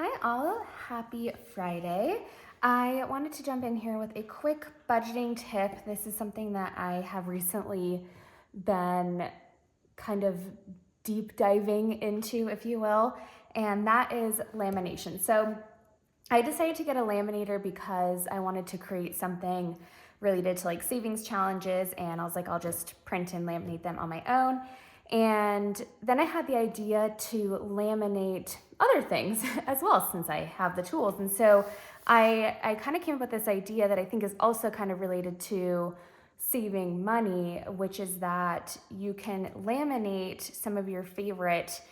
Hi all, happy Friday. I wanted to jump in here with a quick budgeting tip. This is something that I have recently been kind of deep diving into, if you will, and that is lamination. So I decided to get a laminator because I wanted to create something related to like savings challenges, and I was like, I'll just print and laminate them on my own. And then I had the idea to laminate other things as well, since I have the tools. And so I kind of came up with this idea that I think is also kind of related to saving money, which is that you can laminate some of your favorite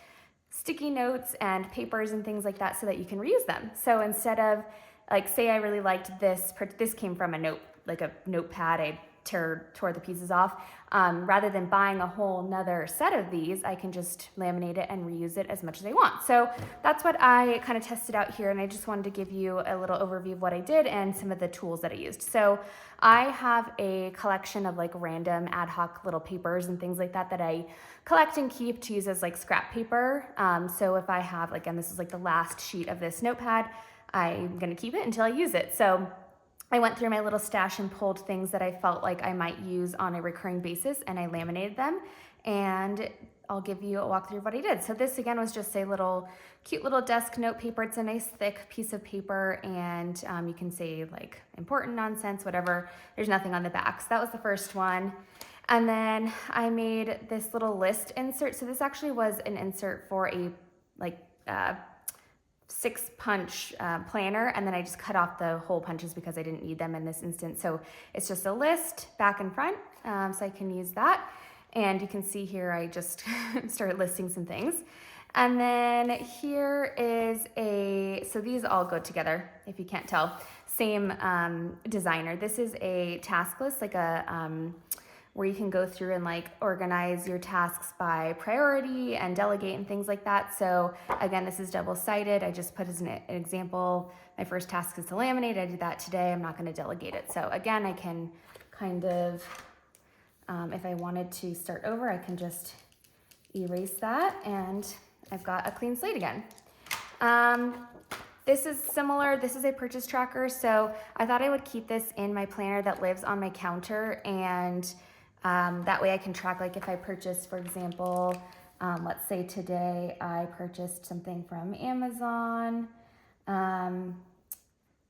sticky notes and papers and things like that so that you can reuse them. So instead of, like, say I really liked this came from a notepad, I tore the pieces off. Rather than buying a whole nother set of these, I can just laminate it and reuse it as much as I want. So that's what I kind of tested out here, and I just wanted to give you a little overview of what I did and some of the tools that I used. So I have a collection of like random ad hoc little papers and things like that that I collect and keep to use as like scrap paper. So if I have, like, and this is like the last sheet of this notepad, I'm gonna keep it until I use it. So I went through my little stash and pulled things that I felt like I might use on a recurring basis, and I laminated them, and I'll give you a walkthrough of what I did. So this again was just a cute little desk note paper. It's a nice thick piece of paper, and you can say like important nonsense, whatever. There's nothing on the back. So that was the first one. And then I made this little list insert. So this actually was an insert for a six punch planner, and then I just cut off the hole punches because I didn't need them in this instance. So it's just a list back and front, so I can use that. And you can see here I just started listing some things. And then here is so these all go together, if you can't tell. Same designer. This is a task list, like where you can go through and like organize your tasks by priority and delegate and things like that. So again, this is double-sided. I just put as an example, my first task is to laminate. I did that today. I'm not going to delegate it. So again, I can kind of, if I wanted to start over, I can just erase that, and I've got a clean slate again. This is similar. This is a purchase tracker. So I thought I would keep this in my planner that lives on my counter, and that way I can track, like, if I purchase, for example, let's say today I purchased something from Amazon,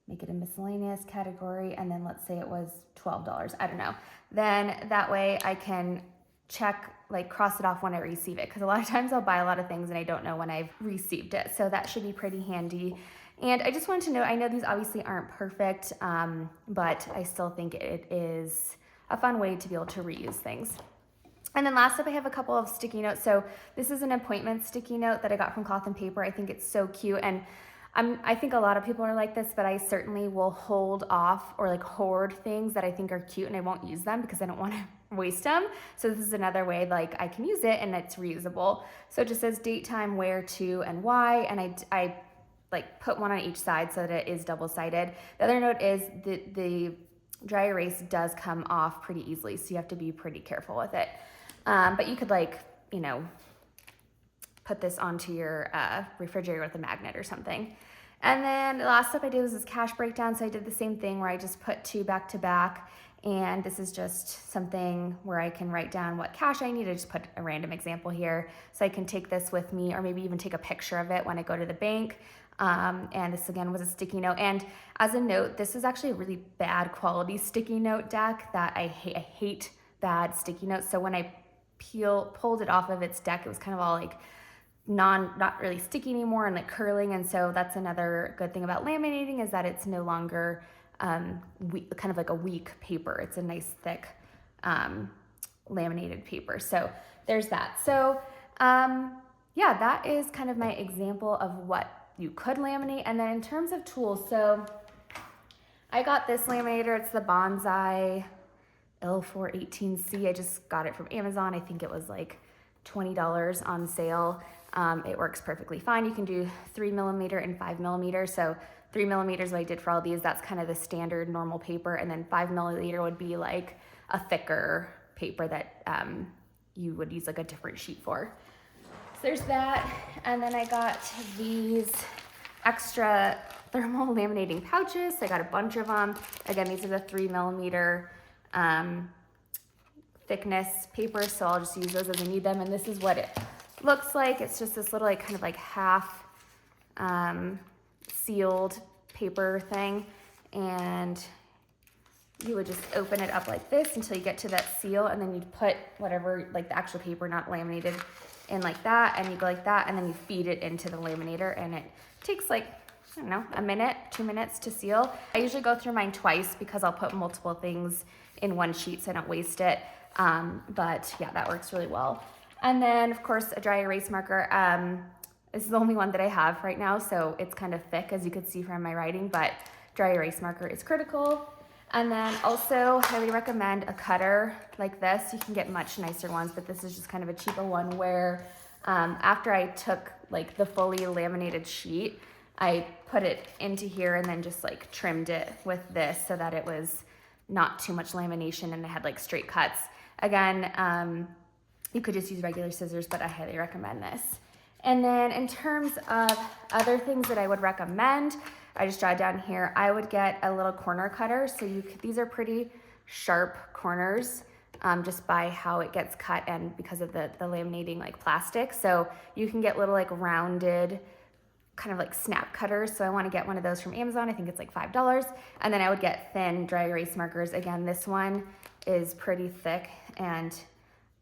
make it a miscellaneous category, and then let's say it was $12, I don't know. Then that way I can check, like, cross it off when I receive it, because a lot of times I'll buy a lot of things and I don't know when I've received it. So that should be pretty handy. And I just wanted to know, I know these obviously aren't perfect, but I still think it is a fun way to be able to reuse things. And then last up, I have a couple of sticky notes. So this is an appointment sticky note that I got from Cloth and Paper. I think it's so cute. And I think a lot of people are like this, but I certainly will hold off or like hoard things that I think are cute, and I won't use them because I don't want to waste them. So this is another way, like, I can use it and it's reusable. So it just says date, time, where, to, and why. And I like put one on each side so that it is double-sided. The other note is the dry erase does come off pretty easily, so you have to be pretty careful with it. But you could, like, you know, put this onto your refrigerator with a magnet or something. And then the last step I did was this cash breakdown. So I did the same thing where I just put two back to back, and this is just something where I can write down what cash I need. I just put a random example here so I can take this with me, or maybe even take a picture of it when I go to the bank. And this again was a sticky note. And as a note, this is actually a really bad quality sticky note deck that I hate bad sticky notes. So when I pulled it off of its deck, it was kind of all like not really sticky anymore and like curling. And so that's another good thing about laminating, is that it's no longer kind of like a weak paper. It's a nice thick laminated paper. So there's that. So yeah, that is kind of my example of what you could laminate. And then in terms of tools, so I got this laminator. It's the Bonsai L418C. I just got it from Amazon. I think it was like $20 on sale. It works perfectly fine. You can do 3mm and 5mm. So 3mm is what I did for all these. That's kind of the standard normal paper. And then 5mm would be like a thicker paper that you would use like a different sheet for. So there's that. And then I got these extra thermal laminating pouches. I got a bunch of them. Again, these are the 3mm thickness paper, so I'll just use those as I need them. And this is what it looks like. It's just this little like kind of like half sealed paper thing, and you would just open it up like this until you get to that seal, and then you'd put whatever, like the actual paper, not laminated, in like that, and you go like that, and then you feed it into the laminator, and it takes like, I don't know, a minute, 2 minutes to seal. I usually go through mine twice because I'll put multiple things in one sheet so I don't waste it. But yeah, that works really well. And then of course a dry erase marker. This is the only one that I have right now, so it's kind of thick as you could see from my writing, but dry erase marker is critical. And then also highly recommend a cutter like this. You can get much nicer ones, but this is just kind of a cheaper one where after I took like the fully laminated sheet, I put it into here and then just like trimmed it with this so that it was not too much lamination and it had like straight cuts. Again, you could just use regular scissors, but I highly recommend this. And then in terms of other things that I would recommend, I just jotted down here, I would get a little corner cutter. So these are pretty sharp corners just by how it gets cut and because of the laminating like plastic. So you can get little like rounded kind of like snap cutters. So I want to get one of those from Amazon. I think it's like $5. And then I would get thin dry erase markers. Again, this one is pretty thick and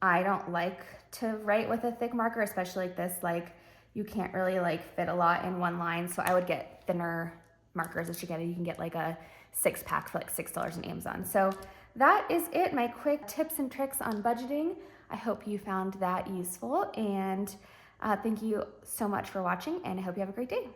I don't like to write with a thick marker, especially like this. Like you can't really like fit a lot in one line. So I would get thinner markers that you get. You can get like a 6-pack for like $6 on Amazon. So that is it, my quick tips and tricks on budgeting. I hope you found that useful, and thank you so much for watching, and I hope you have a great day.